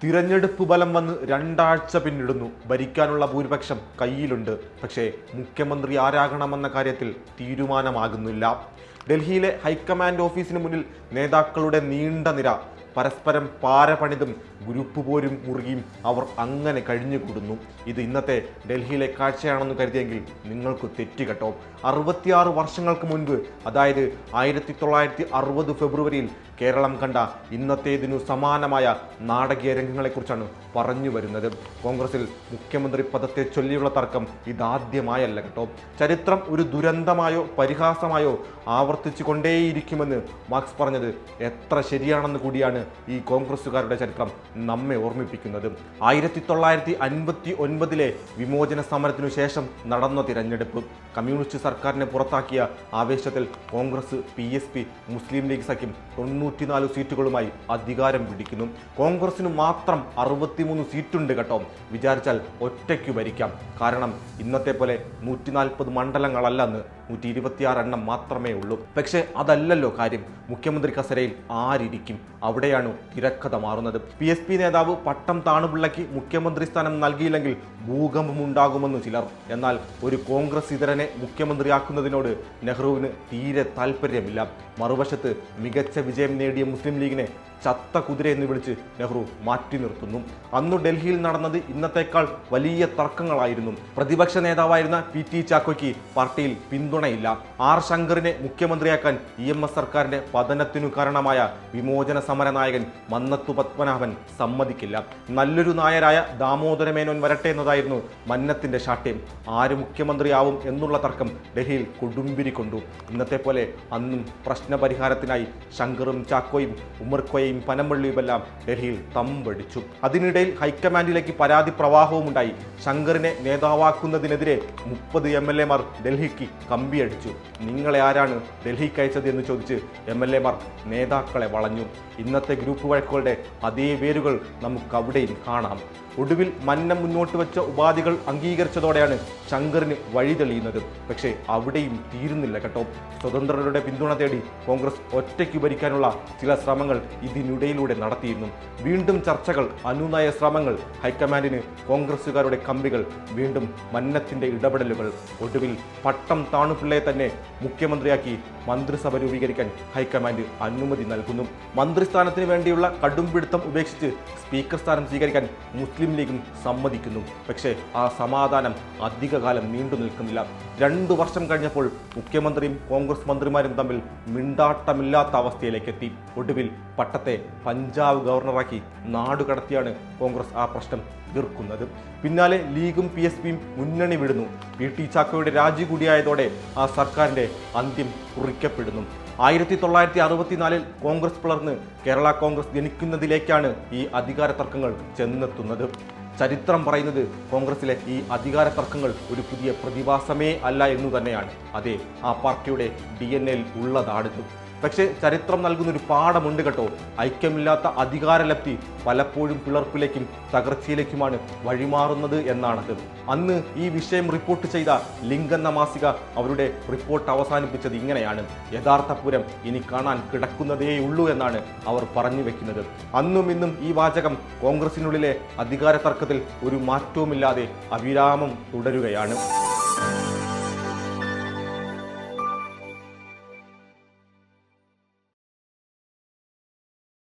തിരഞ്ഞെടുപ്പ് ഫലം വന്ന് രണ്ടാഴ്ച പിന്നിടുന്നു. ഭരിക്കാനുള്ള ഭൂരിപക്ഷം കയ്യിലുണ്ട്. പക്ഷേ മുഖ്യമന്ത്രി ആരാകണമെന്ന കാര്യത്തിൽ തീരുമാനമാകുന്നില്ല. ഡൽഹിയിലെ ഹൈക്കമാൻഡ് ഓഫീസിന് മുന്നിൽ നേതാക്കളുടെ നീണ്ട നിര. പരസ്പരം പാര പണിതും ഗ്രൂപ്പ് പോരും മുറുകിയും അവർ അങ്ങനെ കഴിഞ്ഞുകൂടുന്നു. ഇത് ഇന്നത്തെ ഡൽഹിയിലെ കാഴ്ചയാണെന്ന് കരുതിയെങ്കിൽ നിങ്ങൾക്ക് തെറ്റുകെട്ടോ. 66 വർഷങ്ങൾക്ക് മുൻപ്, അതായത് 1960 ഫെബ്രുവരിയിൽ കേരളം കണ്ട ഇന്നത്തേതിനു സമാനമായ നാടകീയ രംഗങ്ങളെക്കുറിച്ചാണ് പറഞ്ഞു വരുന്നത്. കോൺഗ്രസിൽ മുഖ്യമന്ത്രി പദത്തെ ചൊല്ലിയുള്ള തർക്കം ഇതാദ്യമായല്ല കേട്ടോ. ചരിത്രം ഒരു ദുരന്തമായോ പരിഹാസമായോ ആവർത്തിച്ചു കൊണ്ടേയിരിക്കുമെന്ന് മാർക്സ് പറഞ്ഞത് എത്ര ശരിയാണെന്ന് കൂടിയാണ് ഈ കോൺഗ്രസുകാരുടെ ചരിത്രം നമ്മെ ഓർമ്മിപ്പിക്കുന്നത്. 1959 വിമോചന സമരത്തിനു ശേഷം നടന്ന തിരഞ്ഞെടുപ്പ്. കമ്മ്യൂണിസ്റ്റ് സർക്കാരിനെ പുറത്താക്കിയ ആവേശത്തിൽ കോൺഗ്രസ്, PSP, മുസ്ലിം ലീഗ് സഖ്യം 94 സീറ്റുകളുമായി അധികാരം പിടിക്കുന്നു. കോൺഗ്രസിന് മാത്രം 63 സീറ്റുണ്ട് കേട്ടോ. വിചാരിച്ചാൽ ഒറ്റയ്ക്ക് ഭരിക്കാം. കാരണം ഇന്നത്തെ പോലെ 140 മണ്ഡലങ്ങളല്ലെന്ന് 126 എണ്ണം മാത്രമേ ഉള്ളൂ. പക്ഷേ അതല്ലല്ലോ കാര്യം. മുഖ്യമന്ത്രി കസേരയിൽ ആരിയ്ക്കും? അവിടെയാണ് തിരക്കഥ മാറുന്നത്. PSP നേതാവ് പട്ടം താണുപിള്ളയ്ക്ക് മുഖ്യമന്ത്രി സ്ഥാനം നൽകിയില്ലെങ്കിൽ ഭൂകമ്പമുണ്ടാകുമെന്ന് ചിലർ. എന്നാൽ ഒരു കോൺഗ്രസ് ഇതരനെ മുഖ്യമന്ത്രിയാക്കുന്നതിനോട് നെഹ്റുവിന് തീരെ താല്പര്യമില്ല. മറുവശത്ത് മികച്ച വിജയം നേടിയ മുസ്ലിം ലീഗിനെ ചത്ത കുതിര എന്ന് വിളിച്ച് നെഹ്റു മാറ്റി നിർത്തുന്നു. അന്നു ഡൽഹിയിൽ നടന്നത് ഇന്നത്തേക്കാൾ വലിയ തർക്കങ്ങളായിരുന്നു. പ്രതിപക്ഷ നേതാവായിരുന്ന PT ചാക്കോയ്ക്ക് പാർട്ടിയിൽ പിന്തുണയില്ല. R ശങ്കറിനെ മുഖ്യമന്ത്രിയാക്കാൻ EMS സർക്കാരിന്റെ പതനത്തിനു കാരണമായ വിമോചന സമര നായകൻ മന്നത്തു പത്മനാഭൻ സമ്മതിക്കില്ല. നല്ലൊരു നായരായ ദാമോദര മേനോൻ വരട്ടെ എന്നതായിരുന്നു മന്നത്തിന്റെ ശാഠ്യം. ആര് മുഖ്യമന്ത്രിയാവും എന്നുള്ള തർക്കം ഡൽഹിയിൽ കൊടുമ്പിരി കൊണ്ടു. ഇന്നത്തെ പോലെ അന്നും പ്രശ്നപരിഹാരത്തിനായി ശങ്കറും ചാക്കോയും ഉമ്മർക്കോയും പനമ്പള്ളിയുമെല്ലാം ഡൽഹിയിൽ തമ്പടിച്ചു. അതിനിടയിൽ ഹൈക്കമാൻഡിലേക്ക് പരാതി പ്രവാഹവും ഉണ്ടായി. ശങ്കറിനെ നേതാവാക്കുന്നതിനെതിരെ 30 MLA മാർ ഡൽഹിക്ക് കമ്പിയടിച്ചു. നിങ്ങളെ ആരാണ് ഡൽഹിക്ക് അയച്ചത് എന്ന് ചോദിച്ച് MLA മാർ നേതാക്കളെ വളഞ്ഞു. ഇന്നത്തെ ഗ്രൂപ്പ് വഴക്കുകളുടെ അതേ വേരുകൾ നമുക്കവിടെയും കാണാം. ഒടുവിൽ മന്നം മുന്നോട്ട് വെച്ച ഉപാധികൾ അംഗീകരിച്ചതോടെയാണ് ശങ്കറിന് വഴി തെളിയുന്നത്. പക്ഷേ അവിടെയും തീരുന്നില്ല കേട്ടോ. സ്വതന്ത്രരുടെ പിന്തുണ തേടി കോൺഗ്രസ് ഒറ്റയ്ക്ക് ഭരിക്കാനുള്ള ചില ശ്രമങ്ങൾ ഇതിനിടയിലൂടെ നടത്തിയിരുന്നു. വീണ്ടും ചർച്ചകൾ, അനുനയ ശ്രമങ്ങൾ, ഹൈക്കമാൻഡിന് കോൺഗ്രസുകാരുടെ കമ്പികൾ, വീണ്ടും മന്നത്തിന്റെ ഇടപെടലുകൾ. ഒടുവിൽ പട്ടം താണുപിള്ളയെ തന്നെ മുഖ്യമന്ത്രിയാക്കി മന്ത്രിസഭ രൂപീകരിക്കാൻ ഹൈക്കമാൻഡ് അനുമതി നൽകുന്നു. മന്ത്രിസ്ഥാനത്തിന് വേണ്ടിയുള്ള കടുംപിടുത്തം ഉപേക്ഷിച്ച് സ്പീക്കർ സ്ഥാനം സ്വീകരിക്കാൻ മുസ്ലിം ലീഗും സമ്മതിക്കുന്നു. പക്ഷേ ആ സമാധാനം അധികകാലം നീണ്ടു നിൽക്കുന്നില്ല. 2 വർഷം കഴിഞ്ഞപ്പോൾ മുഖ്യമന്ത്രിയും കോൺഗ്രസ് മന്ത്രിമാരും തമ്മിൽ മിണ്ടാട്ടമില്ലാത്ത അവസ്ഥയിലേക്ക് എത്തി. ഒടുവിൽ പട്ടത്തെ പഞ്ചാബ് ഗവർണറാക്കി നാടുകടത്തിയാണ് കോൺഗ്രസ് ആ പ്രശ്നം തീർക്കുന്നത്. പിന്നാലെ ലീഗും PSPയും മുന്നണി വിടുന്നു. PT ചാക്കോയുടെ രാജി കൂടിയായതോടെ ആ സർക്കാരിന്റെ അന്ത്യം കുറിക്കപ്പെടുന്നു. 1964 കോൺഗ്രസ് പിളർന്ന് കേരള കോൺഗ്രസ് ജനിക്കുന്നതിലേക്കാണ് ഈ അധികാര തർക്കങ്ങൾ ചെന്നെത്തുന്നത്. ചരിത്രം പറയുന്നത് കോൺഗ്രസിലെ ഈ അധികാര തർക്കങ്ങൾ ഒരു പുതിയ പ്രതിഭാസമേ അല്ല എന്നു തന്നെയാണ്. അതെ, ആ പാർട്ടിയുടെ DNA ഉള്ളതാണിത്. പക്ഷേ ചരിത്രം നൽകുന്നൊരു പാഠമുണ്ട് കേട്ടോ. ഐക്യമില്ലാത്ത അധികാരലബ്ധി പലപ്പോഴും പിളർപ്പിലേക്കും തകർച്ചയിലേക്കുമാണ് വഴിമാറുന്നത് എന്നാണത്. അന്ന് ഈ വിഷയം റിപ്പോർട്ട് ചെയ്ത ലിങ്ക് എന്ന മാസിക അവരുടെ റിപ്പോർട്ട് അവസാനിപ്പിച്ചത് ഇങ്ങനെയാണ്: യഥാർത്ഥ പൂരം ഇനി കാണാൻ കിടക്കുന്നതേയുള്ളൂ എന്നാണ് അവർ പറഞ്ഞു വെക്കുന്നത്. അന്നും ഇന്നും ഈ വാചകം കോൺഗ്രസിനുള്ളിലെ അധികാര തർക്കത്തിൽ ഒരു മാറ്റവുമില്ലാതെ അവിരാമം തുടരുകയാണ്.